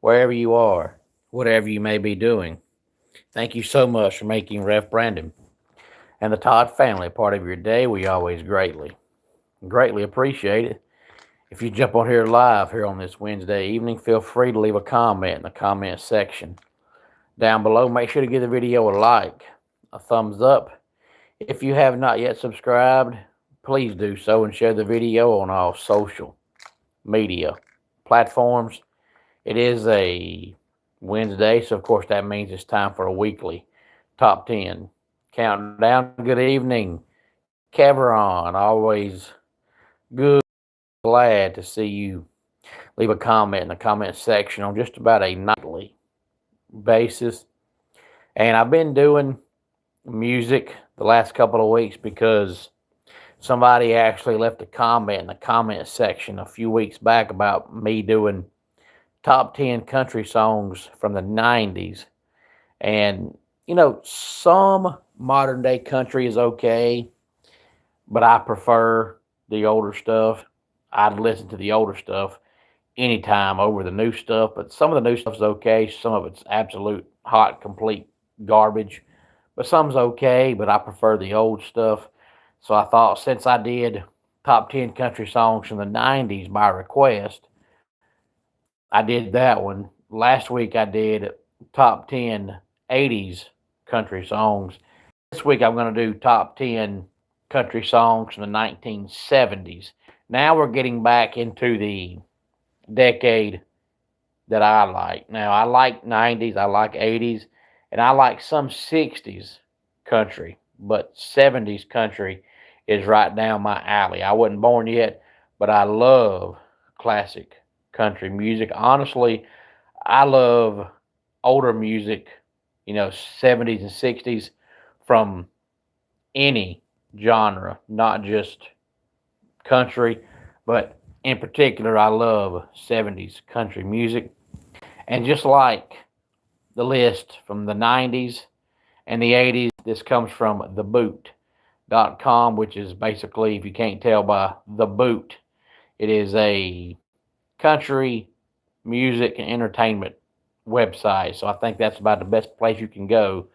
wherever you are, whatever you may be doing. Thank you so much for making Ref Brandon and the Todd family a part of your day. We always greatly appreciate it. If you jump on here live here on this Wednesday evening, feel free to leave a comment in the comment section down below. Make sure to give the video a like, a thumbs up. If you have not yet subscribed, please do so and share the video on all social media platforms. It is a Wednesday, so of course that means it's time for a weekly top 10 countdown. Good evening, Caveron. Always good, glad to see you leave a comment in the comment section on just about a nightly basis. And I've been doing music the last couple of weeks because somebody actually left a comment in the comment section a few weeks back about me doing top 10 country songs from the 90s. And, some modern day country is okay, but I prefer the older stuff. I'd listen to the older stuff anytime over the new stuff, but some of the new stuff's okay. Some of it's absolute hot, complete garbage, but some's okay, but I prefer the old stuff. So I thought since I did top 10 country songs from the 90s by request, I did that one. Last week I did top 10 80s country songs. This week I'm going to do top 10 country songs from the 1970s. Now we're getting back into the decade that I like. Now I like 90s, I like 80s, and I like some 60s country, but 70s country is right down my alley. I wasn't born yet, but I love classic country music. Honestly, I love older music, 70s and 60s from any genre, not just country, but in particular, I love 70s country music. And just like the list from the 90s and the 80s, this comes from theboot.com, which is basically, if you can't tell by The Boot, it is a country music and entertainment website. So I think that's about the best place you can go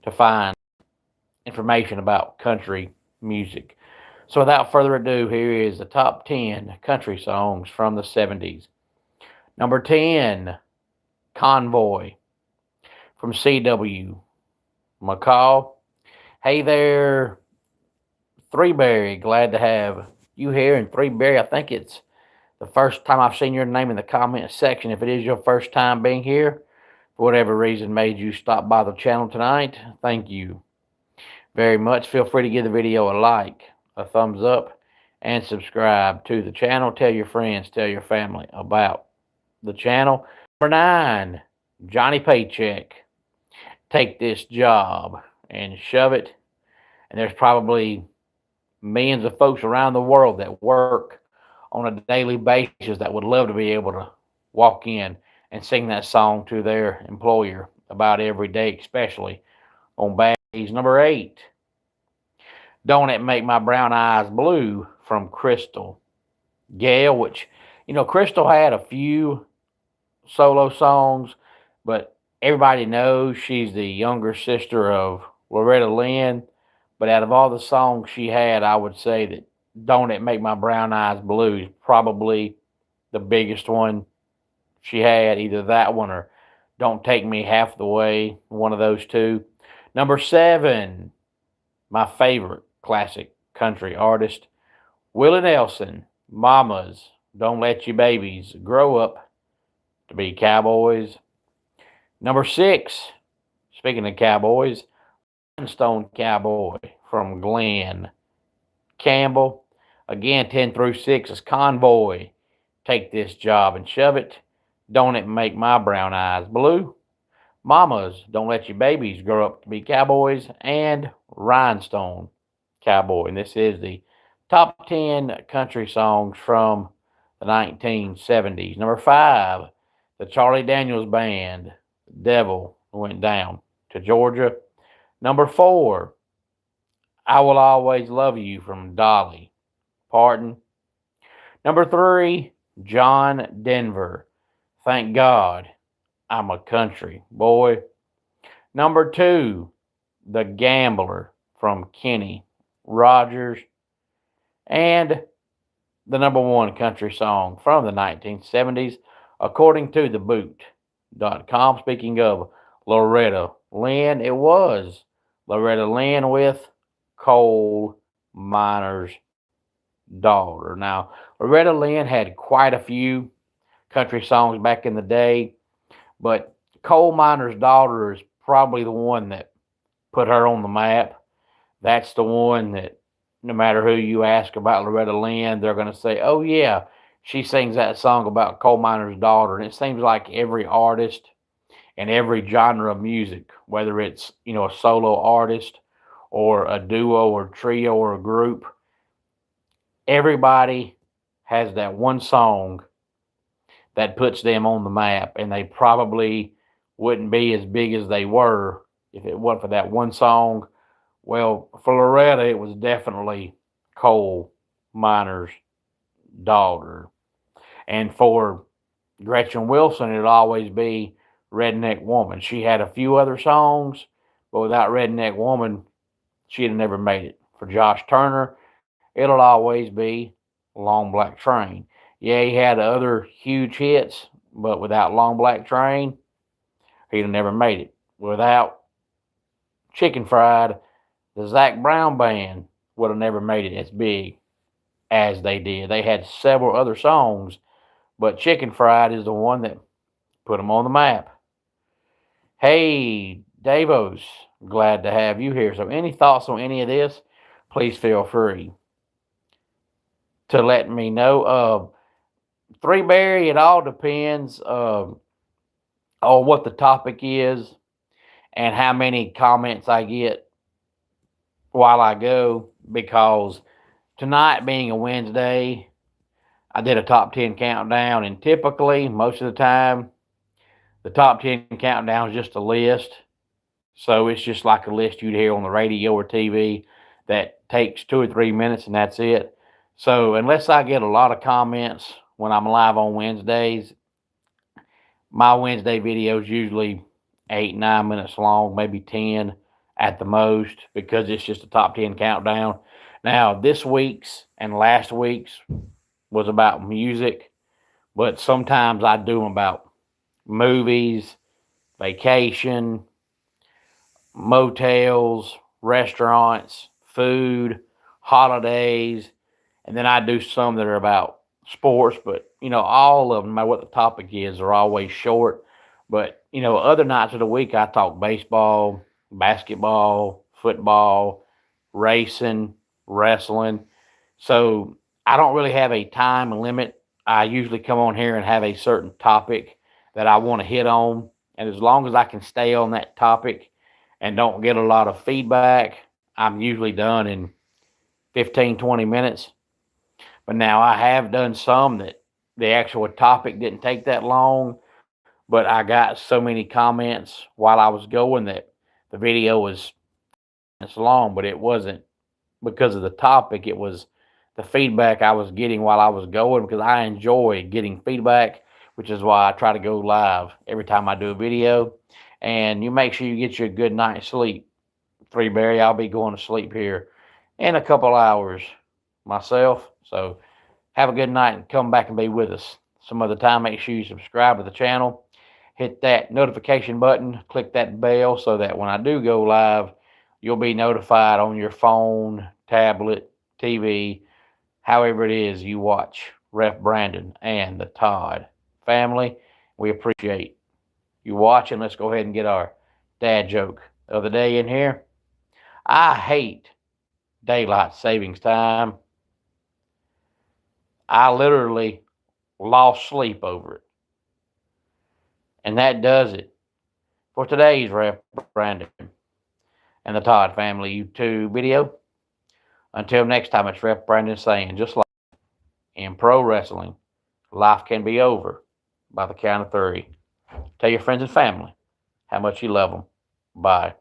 to find information about country music. So without further ado, here is the top 10 country songs from the 70s. Number 10, Convoy from C.W. McCall. Hey there, Threeberry. Glad to have you here. And Threeberry, I think it's the first time I've seen your name in the comment section. If it is your first time being here, for whatever reason made you stop by the channel tonight, thank you very much. Feel free to give the video a like, a thumbs up, and subscribe to the channel. Tell your friends, tell your family about the channel. Number 9, Johnny Paycheck. Take this job and shove it. And there's probably millions of folks around the world that work on a daily basis that would love to be able to walk in and sing that song to their employer about every day, especially on bad days. Number 8, Don't It Make My Brown Eyes Blue from Crystal Gale, which, Crystal had a few solo songs, but everybody knows she's the younger sister of Loretta Lynn. But out of all the songs she had, I would say that Don't It Make My Brown Eyes Blue is probably the biggest one she had. Either that one or Don't Take Me Half the Way, one of those two. Number 7, my favorite classic country artist, Willie Nelson, Mamas, Don't Let Your Babies Grow Up to Be Cowboys. Number 6, speaking of cowboys, Stone Cowboy from Glenn Campbell. Again, 10 through 6 is Convoy, Take This Job and Shove It, Don't It Make My Brown Eyes Blue, Mamas, Don't Let Your Babies Grow Up to Be Cowboys, and Rhinestone Cowboy. And this is the top 10 country songs from the 1970s. Number 5, the Charlie Daniels Band, Devil Went Down to Georgia. Number 4, I Will Always Love You from Dolly Parton. Number 3, John Denver, Thank God I'm a country boy. Number 2, The Gambler from Kenny Rogers. And the number 1 country song from the 1970s, according to theboot.com. Speaking of Loretta Lynn, it was Loretta Lynn with Coal Miner's Daughter. Now, Loretta Lynn had quite a few country songs back in the day, but Coal Miner's Daughter is probably the one that put her on the map. That's the one that no matter who you ask about Loretta Lynn, they're going to say, oh, yeah, she sings that song about coal miner's daughter. And it seems like every artist and every genre of music, whether it's, a solo artist or a duo or trio or a group, everybody has that one song that puts them on the map. And they probably wouldn't be as big as they were if it wasn't for that one song. Well, for Loretta, it was definitely Coal Miner's Daughter. And for Gretchen Wilson, it'll always be Redneck Woman. She had a few other songs, but without Redneck Woman, she'd have never made it. For Josh Turner, it'll always be Long Black Train. Yeah, he had other huge hits, but without Long Black Train, he'd have never made it. Without Chicken Fried, the Zac Brown Band would have never made it as big as they did. They had several other songs, but Chicken Fried is the one that put them on the map. Hey, Davos, glad to have you here. So any thoughts on any of this, please feel free to let me know. Three Berry, it all depends on what the topic is and how many comments I get while I go, because tonight being a Wednesday, I did a top 10 countdown, and typically, most of the time, the top 10 countdown is just a list. So it's just like a list you'd hear on the radio or TV that takes 2 or 3 minutes, and that's it. So unless I get a lot of comments when I'm live on Wednesdays, my Wednesday videos usually 8, 9 minutes long, maybe 10 at the most, because it's just a top 10 countdown. Now, this week's and last week's was about music, but sometimes I do them about movies, vacation, motels, restaurants, food, holidays, and then I do some that are about sports, but all of them, no matter what the topic is, are always short. But other nights of the week I talk baseball, basketball, football, racing, wrestling. So I don't really have a time limit. I usually come on here and have a certain topic that I want to hit on. And as long as I can stay on that topic and don't get a lot of feedback, I'm usually done in 15, 20 minutes. But now I have done some that the actual topic didn't take that long, but I got so many comments while I was going that the video was long, but it wasn't because of the topic. It was the feedback I was getting while I was going, because I enjoy getting feedback, which is why I try to go live every time I do a video. And you make sure you get you a good night's sleep. Three Berry, I'll be going to sleep here in a couple hours myself. So have a good night and come back and be with us some other time. Make sure you subscribe to the channel. Hit that notification button. Click that bell so that when I do go live, you'll be notified on your phone, tablet, TV, however it is you watch Ref Brandon and the Todd family. We appreciate you watching. Let's go ahead and get our dad joke of the day in here. I hate daylight savings time. I literally lost sleep over it. And that does it for today's Ref Brandon and the Todd Family YouTube video. Until next time, it's Ref Brandon saying, just like in pro wrestling, life can be over by the count of 3. Tell your friends and family how much you love them. Bye.